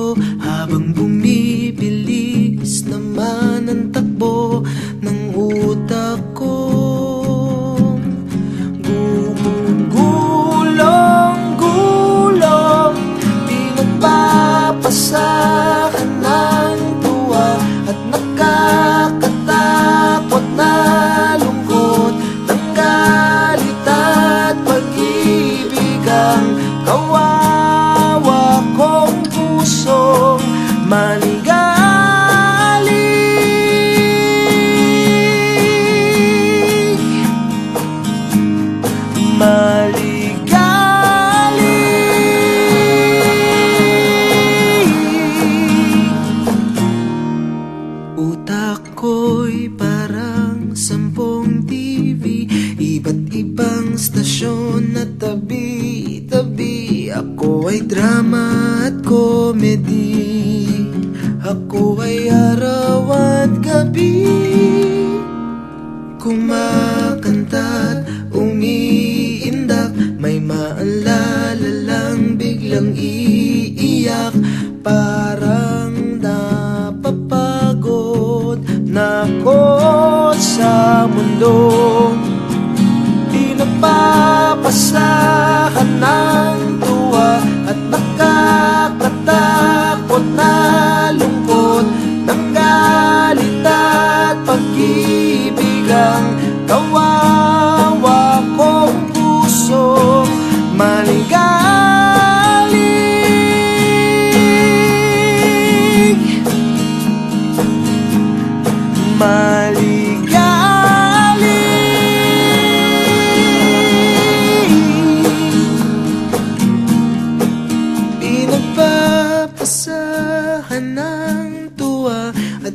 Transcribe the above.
sa'yo habang bumibilis naman ang takbo ng utak ko. Gulong-gulong, pinagpapasahan ng tuwa at nakakatakot na lungkot ng galit at pag-ibig ang kawawa kong pusong maligalig. Utak ko'y parang 10 TV, iba't ibang stasyon na tabi-tabi. Ako ay drama at comedy, ako ay araw at gabi. Kumakanta't umiindak, may maalala lang biglang iiyak. Parang napapagod na ako sa mundo, pinagpapasahan ng tuwa at nakakatakot na lungkot ng galit at pag-ibig ang kawawa kong puso maligalig. Pinagpapasahan ng tuwa at